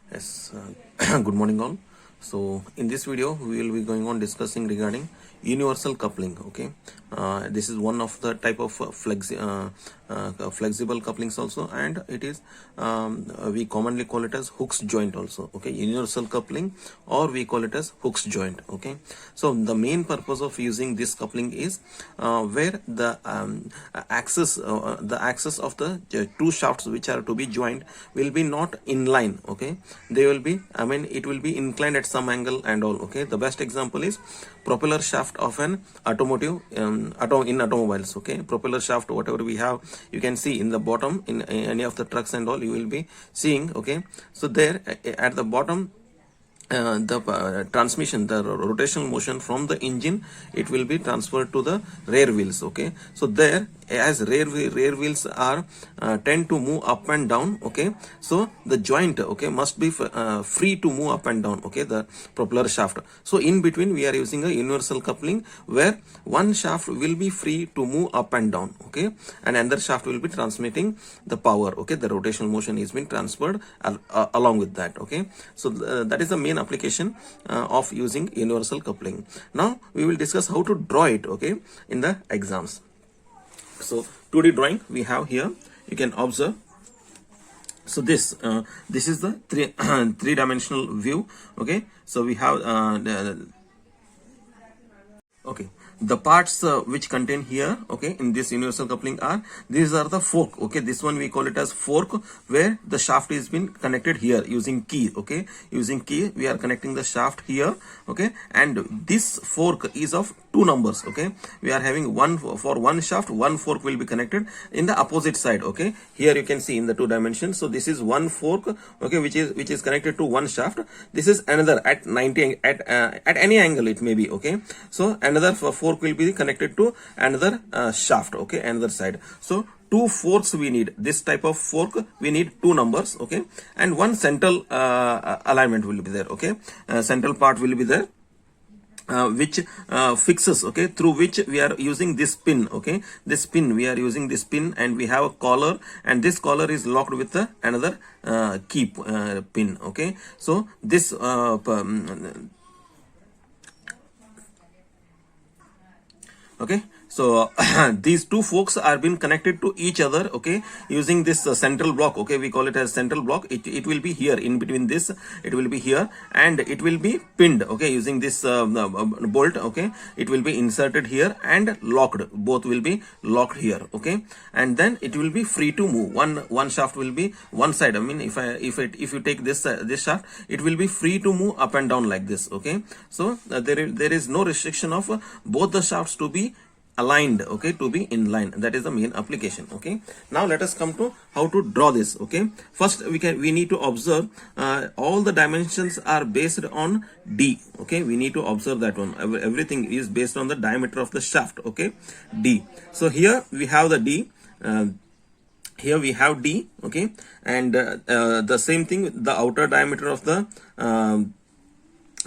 Yes, good morning all. So in this video we will be going on discussing regarding universal coupling. Okay, this is one of the type of flexible couplings also, and it is we commonly call it as Hooke's joint also. Okay, universal coupling, or we call it as Hooke's joint. Okay, so the main purpose of using this coupling is where the axis of the two shafts which are to be joined will be not in line. Okay, they will be, it will be inclined at some angle and all. Okay, the best example is propeller shaft of an automotive in automobiles. Okay, propeller shaft, whatever we have, you can see in the bottom in any of the trucks and all, you will be seeing. Okay, so there at the bottom, the transmission, the rotational motion from the engine, it will be transferred to the rear wheels. Okay, so there, as rear wheels are tend to move up and down. Okay, so the joint, okay, must be free to move up and down. Okay, the propeller shaft. So in between we are using a universal coupling where one shaft will be free to move up and down. Okay, and another shaft will be transmitting the power. Okay, the rotational motion is being transferred along with that. Okay, so that is the main application of using universal coupling. Now we will discuss how to draw it, okay, in the exams. So 2D drawing we have here, you can observe. So this is the three-dimensional view. Okay, so we have okay, the parts which contain here, okay, in this universal coupling are, these are the fork. Okay, this one we call it as fork, where the shaft is been connected here using key. Okay, using key we are connecting the shaft here. Okay, and this fork is of two numbers. Okay, we are having one for one shaft, one fork will be connected in the opposite side. Okay, here you can see in the two dimensions. So this is one fork, okay, which is connected to one shaft. This is another at 90 at any angle it may be. Okay, so another fork will be connected to another shaft. Okay, another side. So two forks we need. This type of fork we need two numbers. Okay, and one central alignment will be there. Okay, central part will be there, which fixes, okay, through which we are using this pin. Okay, this pin, we are using this pin, and we have a collar, and this collar is locked with another key pin. Okay, so this okay, so these two forks are being connected to each other. Okay, using this central block. Okay, we call it as central block. It will be here in between this, it will be here, and it will be pinned. Okay, using this bolt. Okay, it will be inserted here and locked, both will be locked here. Okay, and then it will be free to move. One shaft will be one side. If you take this this shaft, it will be free to move up and down like this. Okay, so there is no restriction of both the shafts to be aligned, okay, to be in line. That is the main application. Okay, now let us come to how to draw this. Okay, first we need to observe all the dimensions are based on D. Okay, we need to observe that one. Everything is based on the diameter of the shaft. Okay, D. So here we have the D. Here we have D. Okay, and the same thing, the outer diameter of the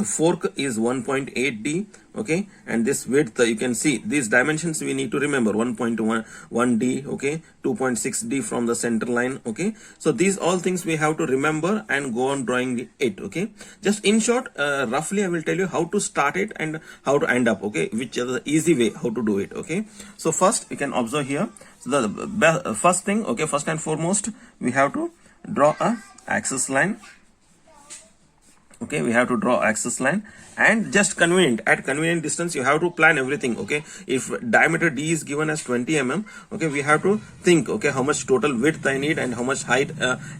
fork is 1.8 D. Okay, and this width, you can see these dimensions we need to remember: 1.1 D. Okay, 2.6 D from the center line. Okay, so these all things we have to remember and go on drawing it. Okay, just in short, roughly I will tell you how to start it and how to end up. Okay, which is the easy way how to do it. Okay, so first you can observe here. So the first thing, okay, first and foremost, we have to draw a axis line. Okay, we have to draw axis line, and just at convenient distance you have to plan everything. Okay, if diameter D is given as 20 mm, okay, we have to think, okay, how much total width I need and how much height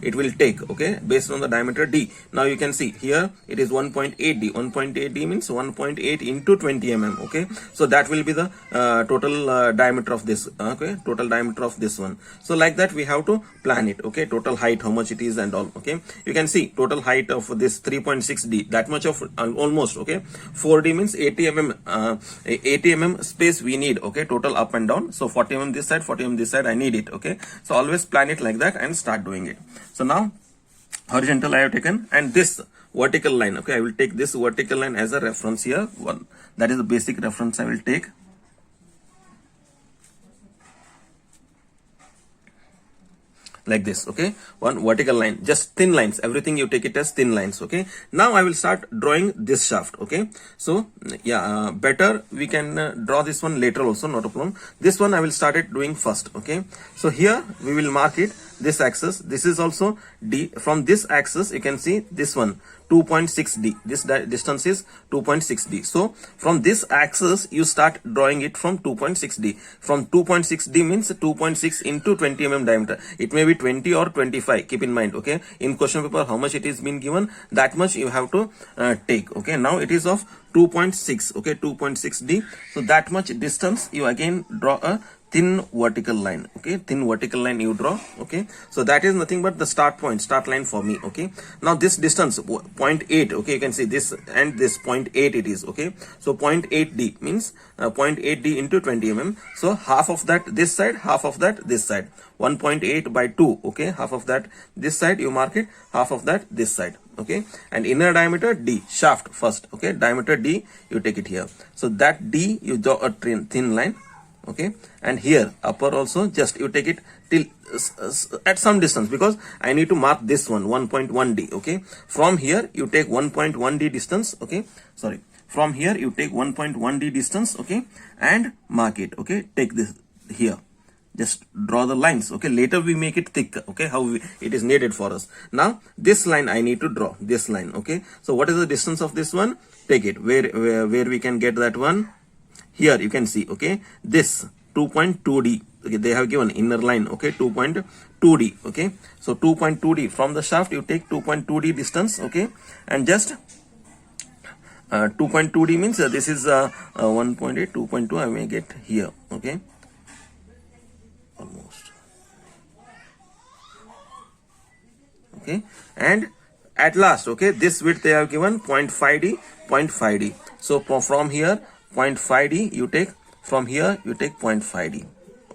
it will take. Okay, based on the diameter D. Now you can see here it is 1.8 D. 1.8 D means 1.8 into 20 mm. Okay, so that will be the total diameter of this. Okay, total diameter of this one. So like that we have to plan it. Okay, total height, how much it is and all. Okay, you can see total height of this 3.6 D, that much of almost. Okay, 4D means 80 mm space we need. Okay, total up and down. So 40 mm this side, 40 mm this side, I need it. Okay, so always plan it like that and start doing it. So now horizontal I have taken, and this vertical line, okay, I will take this vertical line as a reference here. One, that is the basic reference I will take. like this. Okay, one vertical line, just thin lines, everything you take it as thin lines. Okay, now I will start drawing this shaft. Okay, so yeah, better we can draw this one later also, not a problem. This one I will start it doing first. Okay, so here we will mark it, this axis, this is also D. From this axis you can see this one 2.6D, this distance is 2.6D. So from this axis you start drawing it from 2.6D. From 2.6D means 2.6 into 20 mm diameter. It may be 20 or 25, keep in mind. Okay, in question paper how much it is been given, that much you have to take. Okay, now it is of 2.6. okay, 2.6D. so that much distance you again draw a thin vertical line. Okay, thin vertical line you draw. Okay, so that is nothing but the start line for me. Okay, now this distance 0.8. okay, you can see this and this 0.8 it is. Okay, so 0.8D means 0.8D into 20 mm. So half of that this side, half of that this side, 1.8 by 2. okay, half of that this side you mark it, half of that this side. Okay, and inner diameter D, shaft first. Okay, diameter D you take it here. So that D you draw a thin line. Okay, and here upper also just you take it till at some distance, because I need to mark this one 1.1D. okay, from here you take 1.1D distance. Okay, sorry, from here you take 1.1D distance. Okay, and mark it. Okay, take this here, just draw the lines. Okay, later we make it thick. Okay, it is needed for us. Now this line I need to draw, this line. Okay, so what is the distance of this one? Take it where we can get that one. Here you can see. Okay, this 2.2D. okay, they have given inner line. Okay, 2.2D. okay, so 2.2D from the shaft you take 2.2D distance. Okay, and just 2.2D means this is 1.8, 2.2 I may get here. Okay, almost. Okay, and at last, okay, this width they have given 0.5D, 0.5D. so from here 0.5D you take, from here you take 0.5D.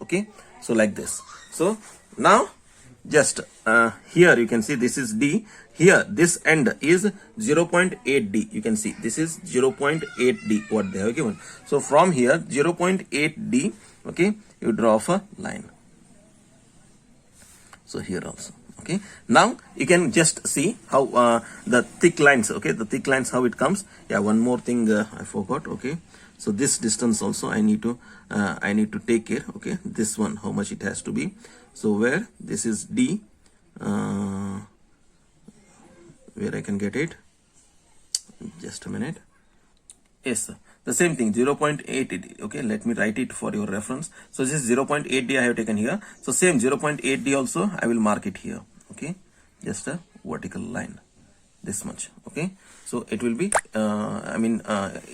okay, so like this. So now just here you can see this is D. Here this end is 0.8D. you can see this is 0.8D what they have given. So from here 0.8D, okay, you draw off a line. So here also. Okay, now you can just see how the thick lines. Okay, the thick lines how it comes. Yeah, one more thing I forgot. Okay, so this distance also I need to take care. Okay, this one how much it has to be. So where this is D, where I can get it, just a minute. Yes sir, the same thing 0.8D. okay, let me write it for your reference. So this is 0.8D I have taken here. So same 0.8D also I will mark it here. Okay, just a vertical line, this much. Okay, so it will be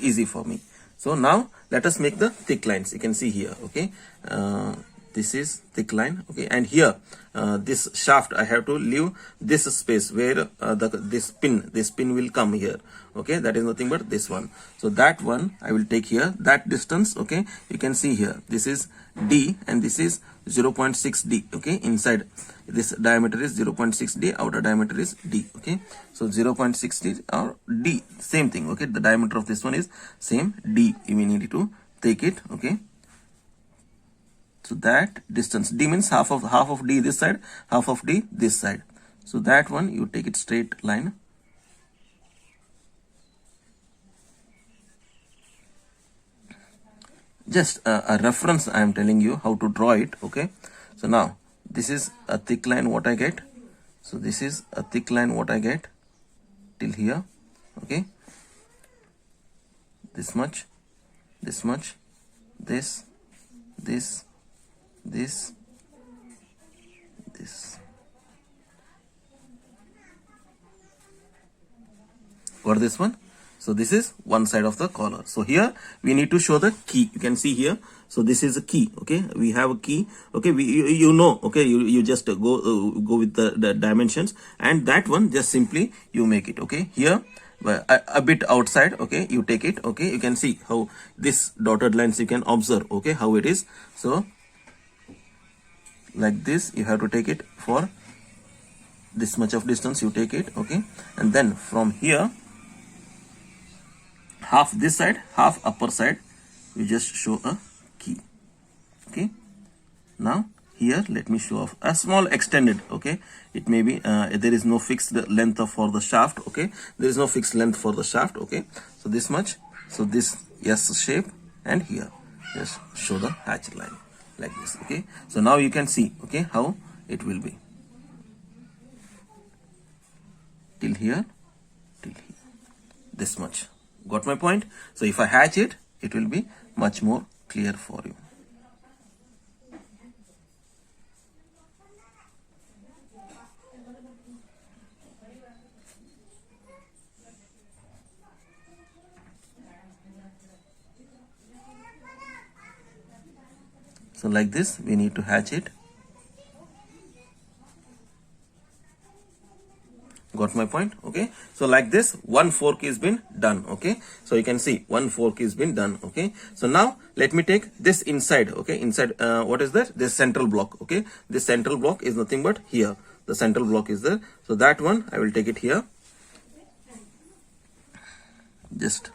easy for me. So now let us make the thick lines. You can see here. Okay, this is thick line. Okay, and here this shaft I have to leave this space where this pin will come here. Okay, that is nothing but this one. So that one I will take here, that distance. Okay, you can see here this is D and this is 0.6D. okay, inside this diameter is 0.6D, outer diameter is D. Okay, so 0.6D or D, same thing. Okay, the diameter of this one is same D. You may need to take it. Okay, so that distance D means half of D this side, half of D this side. So that one you take it straight line. Just a reference I am telling you how to draw it. Okay, so now this is a thick line what I get. So this is a thick line what I get till here. Okay, this much, this much, this, this, this, this. Got this one? So this is one side of the collar. So here we need to show the key. You can see here. So this is a key. Okay, we have a key. Okay, you know. Okay, you just go with the dimensions, and that one just simply you make it. Okay, here a bit outside. Okay, you take it. Okay, you can see how this dotted lines you can observe. Okay, how it is. So like this you have to take it for this much of distance. You take it. Okay, and then from here, half this side, half upper side, you just show a key. Okay, now here let me show off a small extended. Okay, it may be there is no fixed length for the shaft. Okay, there is no fixed length for the shaft. Okay, so this much, so this S shape, and here just show the hatch line like this. Okay, so now you can see, okay, how it will be till here, this much. Got my point? So if I hatch it, it will be much more clear for you. So like this, we need to hatch it. Got my point? Okay, so like this, one fork is been done. Okay, so you can see one fork is been done. Okay, so now let me take this inside. Okay, inside what is that? This central block. Okay, this central block is nothing but here. The central block is there. So that one I will take it here. Just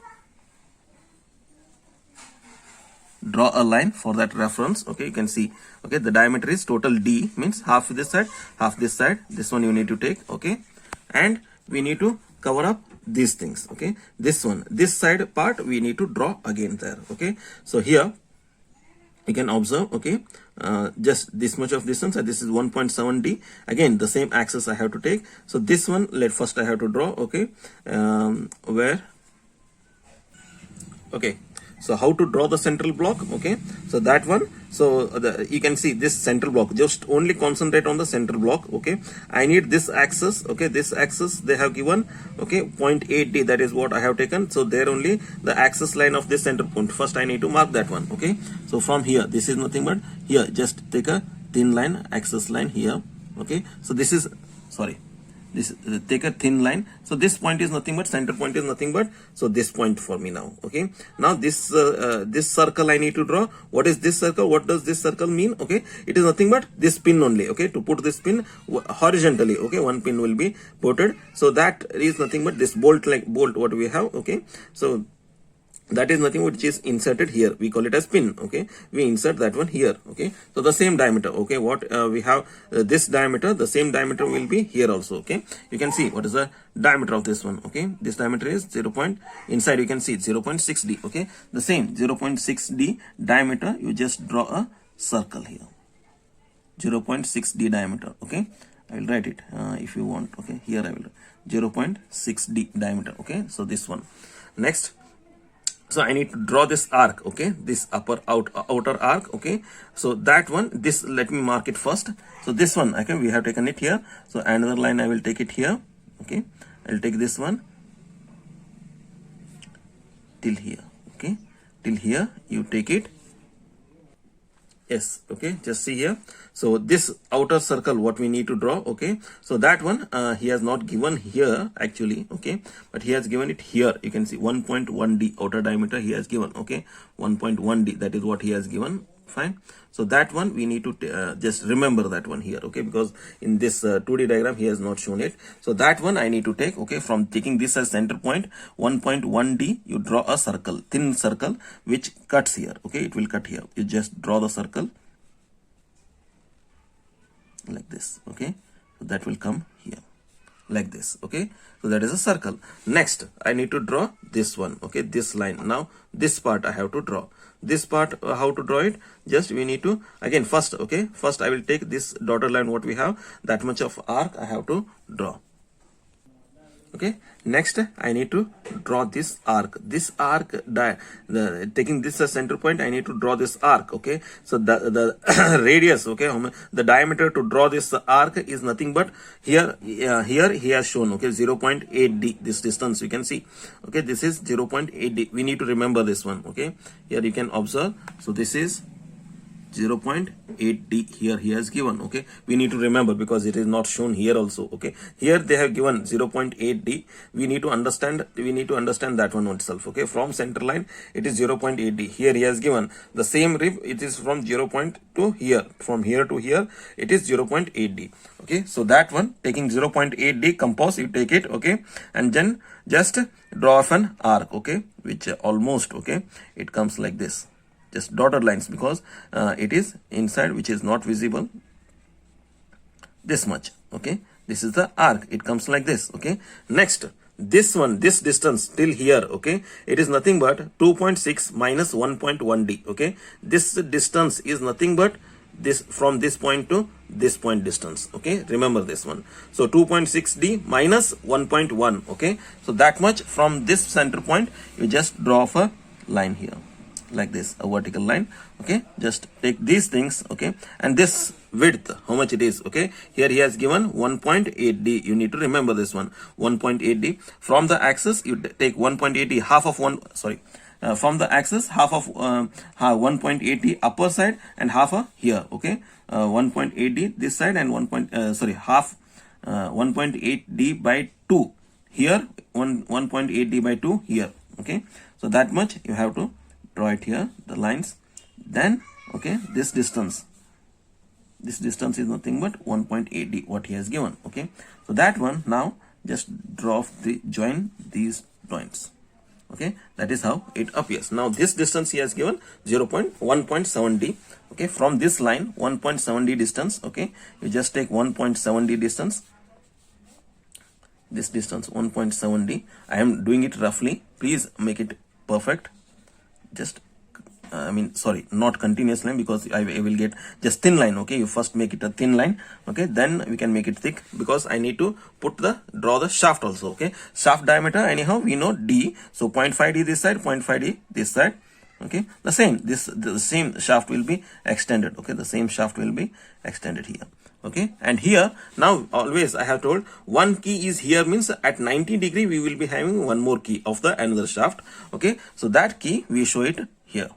draw a line for that reference. Okay, you can see, okay, the diameter is total D, means half this side, half this side. This one you need to take. Okay, and we need to cover up these things. Okay, this one, this side part we need to draw again there. Okay, so here you can observe, okay, just this much of distance, and this is 1.7 D. Again the same axis I have to take. So this one, let first I have to draw. Okay, where, okay, so how to draw the central block? Okay, so that one, so you can see this central block, just only concentrate on the central block. Okay, I need this axis. Okay, this axis they have given, okay, 0.8 D, that is what I have taken. So there only the axis line of this center point, first I need to mark that one. Okay, so from here, this is nothing but here, just take a thin line, axis line here. Okay, so this is, sorry, this, take a thin line. So this point is nothing but, center point is nothing but, so this point for me now. Okay, now this this circle I need to draw. What is this circle? What does this circle mean? Okay, it is nothing but this pin only. Okay, to put this pin horizontally, okay, one pin will be putted. So that is nothing but this bolt, like bolt what we have. Okay, so that is nothing which is inserted here, we call it as pin. Okay, we insert that one here. Okay, so the same diameter, okay, what we have this diameter, the same diameter will be here also. Okay, you can see what is the diameter of this one. Okay, this diameter is 0. Inside you can see 0.6 D. Okay, the same 0.6 D diameter, you just draw a circle here, 0.6 D diameter. Okay, I will write it if you want. Okay, here I will 0.6 D diameter. Okay, so this one. Next, so I need to draw this arc. Okay, this outer arc. Okay, so that one, this, let me mark it first. So this one, okay, we have taken it here. So another line I will take it here. Okay, I'll take this one till here. Okay, till here you take it. Yes, okay, just see here. So this outer circle what we need to draw. Okay, so that one he has not given here actually. Okay, but he has given it here. You can see 1.1 D outer diameter he has given. Okay, 1.1 D, that is what he has given. Fine, so that one we need to just remember that one here. Okay, because in this 2D diagram he has not shown it. So that one I need to take. Okay, from taking this as center point, 1.1 D, you draw a circle, thin circle which cuts here. Okay, it will cut here. You just draw the circle like this. Okay, so that will come here like this. Okay, so that is a circle. Next I need to draw this one. Okay, this line. Now this part I have to draw. This part, how to draw it? Just we need to, again, first, okay, first I will take this dotted line what we have, that much of arc I have to draw. Okay, next I need to draw this arc. This arc, taking this as center point, I need to draw this arc. Okay, so the radius, okay, the diameter to draw this arc is nothing but here. Here he has shown, okay, 0.8 D. This distance you can see. Okay, this is 0.8 D. We need to remember this one. Okay, here you can observe. So this is 0.8 D here he has given. Okay, we need to remember because it is not shown here also. Okay, here they have given 0.8 D. We need to understand that one itself. Okay, from center line it is 0.8 D. Here he has given the same rib, it is from 0. to here, from here to here it is 0.8 D. Okay, so that one, taking 0.8 D composite, you take it. Okay, and then just draw off an arc. Okay, which almost, okay, it comes like this. just dotted lines, because it is inside, which is not visible this much. Okay, this is the arc, it comes like this. Okay, next, this one, this distance till here, okay, it is nothing but 2.6 minus 1.1d. okay, this distance is nothing but this from this point to this point distance. Okay, remember this one. So 2.6d minus 1.1. okay, so that much from this center point, you just draw off a line here like this, a vertical line. Okay, just take these things. Okay, and this width, how much it is? Okay, here he has given 1.8d. you need to remember this one, 1.8d. from the axis, you take 1.8d, half of one, sorry, from the axis, half of 1.8d upper side and half a here. Okay, 1.8d this side and half 1.8d by 2 here, 1.8d by 2 here. Okay, so that much you have to draw it here, the lines. Then okay, this distance is nothing but 1.8d, what he has given. Okay, so that one, now just join these points. Okay, that is how it appears. Now this distance he has given 1.7d. okay, from this line 1.7d distance. Okay, you just take 1.7d distance, this distance 1.7d. I am doing it roughly, please make it perfect. Just sorry, not continuous line, because I will get just thin line. Okay, you first make it a thin line. Okay, then we can make it thick, because I need to draw the shaft also. Okay, shaft diameter anyhow we know d, so 0.5d this side, 0.5d this side. Okay, the same shaft will be extended. Okay, the same shaft will be extended here. Okay, and here now always I have told one key is here, means at 90 degree we will be having one more key of the another shaft. Okay, so that key we show it here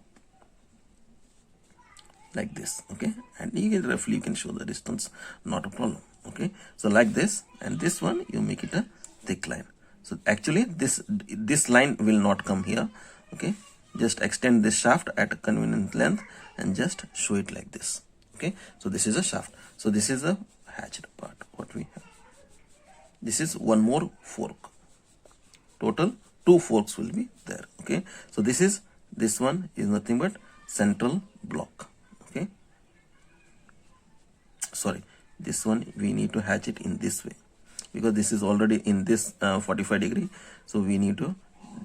like this. Okay, and you can show the distance, not a problem. Okay, so like this, and this one you make it a thick line. So actually this line will not come here. Okay, just extend this shaft at a convenient length and just show it like this. Okay, so this is a shaft. So this is a hatched part, what we have. This is one more fork. Total 2 forks will be there. Okay, so this one is nothing but central block. Okay, sorry, this one we need to hatch it in this way, because this is already in this 45 degree, so we need to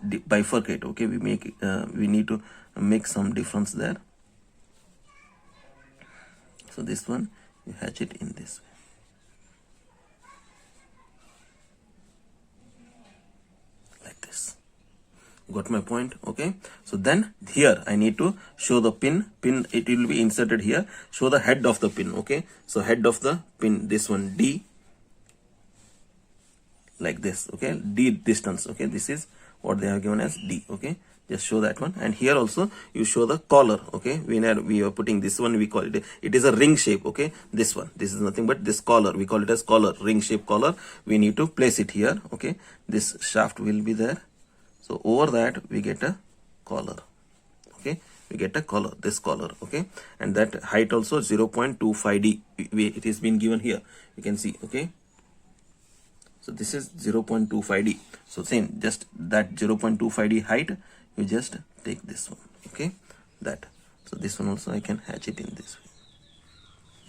bifurcate. Okay, we need to make some difference there. So this one you hatch it in this way. Like this. Got my point? Okay, so then here I need to show the pin, it will be inserted here. Show the head of the pin. Okay, so head of the pin, this one d, like this. Okay, d distance. Okay, this is what they have given as d. Okay, just show that one. And here also you show the collar. Okay, we are putting this one, we call it is a ring shape. Okay, this is nothing but this collar, we call it as collar, ring shape collar. We need to place it here. Okay, this shaft will be there, so over that we get a collar. Okay, we get a collar, this collar. Okay, and that height also 0.25d, it is been given here, you can see. Okay, so this is 0.25d. so same, just that 0.25d height, you just take this one. Okay, that, so this one also I can hatch it in this way.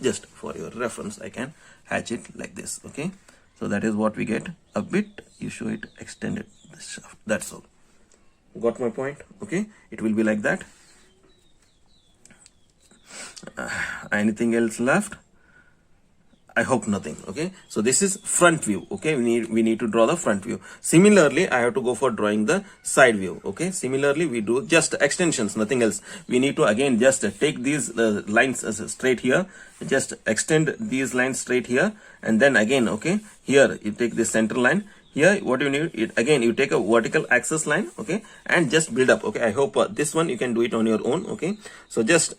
Just for your reference, I can hatch it like this. Okay, so that is what we get. A bit you show it extended, this shaft, that's all. Got my point? Okay, it will be like that. Anything else left? I hope nothing. Okay, so this is front view. Okay, we need to draw the front view. Similarly, I have to go for drawing the side view. Okay, similarly we do just extensions, nothing else. We need to again just take these lines straight here, just extend these lines straight here, and then again, okay, here you take this center line. Here what you need, again you take a vertical axis line. Okay, and just build up. Okay, I hope this one you can do it on your own. Okay, so just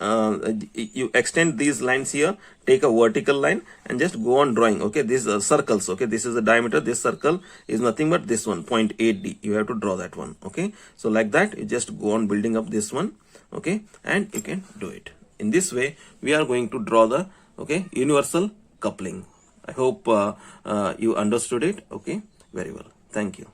you extend these lines here, take a vertical line and just go on drawing. Okay, these are circles. Okay, this is the diameter, this circle is nothing but this one, 0.8d. you have to draw that one. Okay, so like that you just go on building up this one. Okay, and you can do it in this way. We are going to draw the universal coupling. I hope you understood it. Okay, very well. Thank you.